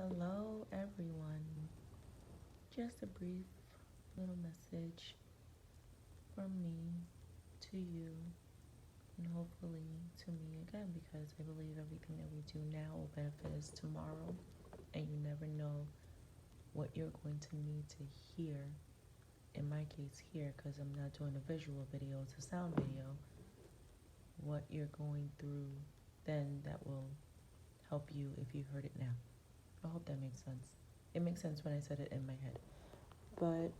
Hello, everyone. Just a brief little message from me to you, and hopefully to me again, because I believe everything that we do now will benefit us tomorrow, and you never know what you're going to need to hear. In my case, here, because I'm not doing a visual video, it's a sound video, what you're going through then that will help you if you heard it now. I hope that makes sense. It makes sense when I said it in my head. But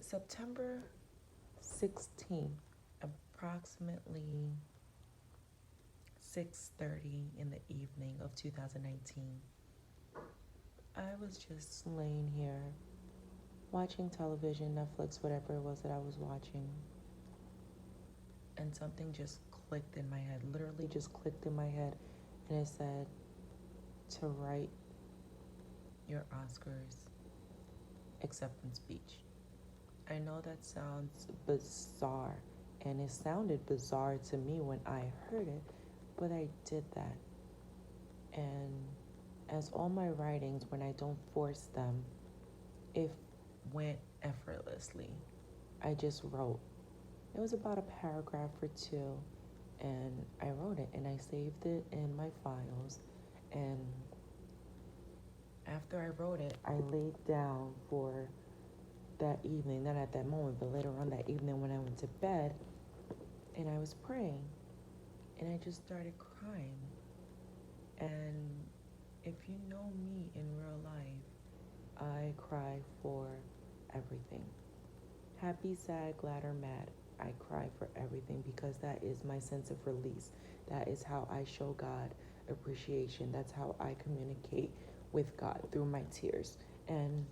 September 16th, approximately 6:30 in the evening of 2019, I was just laying here watching television, Netflix, whatever it was that I was watching, and something just clicked in my head, literally just clicked in my head, and it said to write your Oscars acceptance speech. I know that sounds bizarre, and it sounded bizarre to me when I heard it, but I did that. And as all my writings, when I don't force them, it went effortlessly. I just wrote. It was about a paragraph or two, and I wrote it, and I saved it in my files. And after I wrote it, I laid down for that evening, not at that moment, but later on that evening when I went to bed, and I was praying, and I just started crying. And if you know me in real life, I cry for everything. Happy, sad, glad, or mad, I cry for everything because that is my sense of release. That is how I show God appreciation. That's how I communicate with God, through my tears. And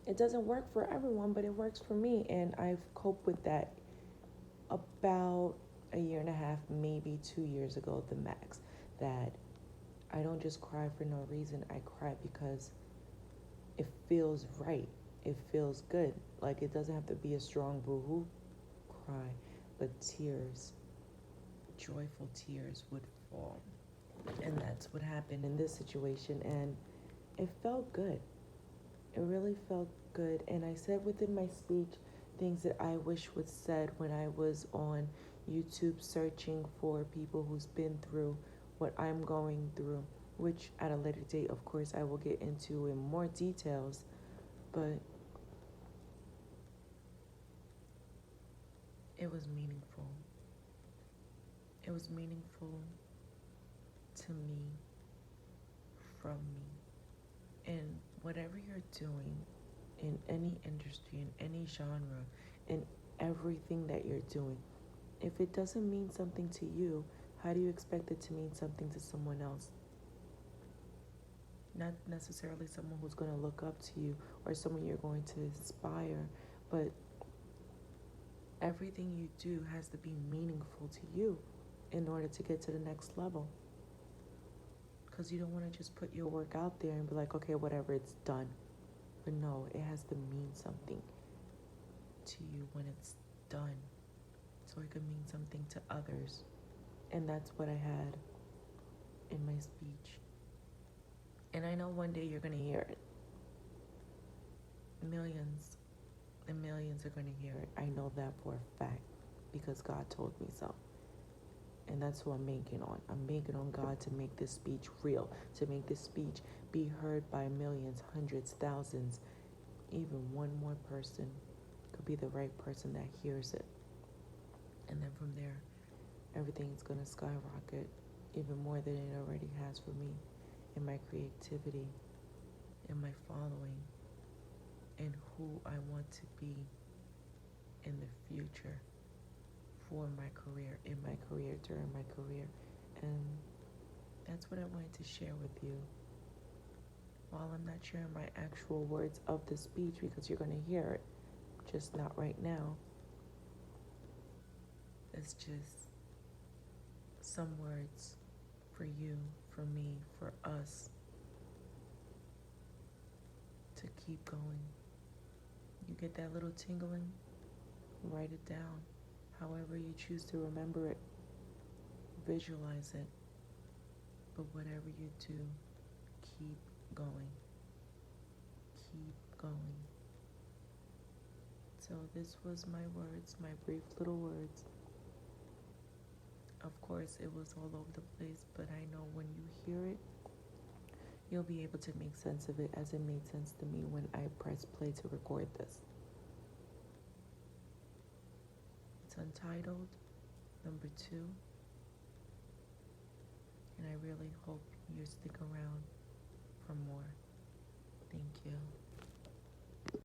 it doesn't work for everyone, but it works for me. And I've coped with that about a year and a half, maybe 2 years ago, the max. That I don't just cry for no reason. I cry because it feels right. It feels good. Like, it doesn't have to be a strong boo-hoo cry, but tears, joyful tears would fall. And that's what happened in this situation. And it felt good. It really felt good. And I said within my speech things that I wish was said when I was on YouTube searching for people who's been through what I'm going through, which at a later date, of course, I will get into in more details. But it was meaningful. It was meaningful to me, from me. And whatever you're doing in any industry, in any genre, in everything that you're doing, if it doesn't mean something to you, how do you expect it to mean something to someone else? Not necessarily someone who's going to look up to you or someone you're going to inspire, but everything you do has to be meaningful to you in order to get to the next level. Because you don't want to just put your work out there and be like, okay, whatever, it's done. But no, it has to mean something to you when it's done, so it could mean something to others. And that's what I had in my speech. And I know one day you're going to hear it. Millions and millions are going to hear it. I know that for a fact because God told me so. And that's who I'm banking on. I'm banking on God to make this speech real, to make this speech be heard by millions, hundreds, thousands. Even one more person could be the right person that hears it. And then from there, everything's going to skyrocket even more than it already has for me, in my creativity, in my following, and who I want to be in the future, for my career, in my career, during my career. And that's what I wanted to share with you. While I'm not sharing my actual words of the speech, because you're going to hear it, just not right now, it's just some words for you, for me, for us, to keep going. You get that little tingling, write it down. However you choose to remember it, visualize it. But whatever you do, keep going. Keep going. So this was my words, my brief little words. Of course, it was all over the place, but I know when you hear it, you'll be able to make sense of it as it made sense to me when I pressed play to record this. It's Untitled, number 2. And I really hope you stick around for more. Thank you.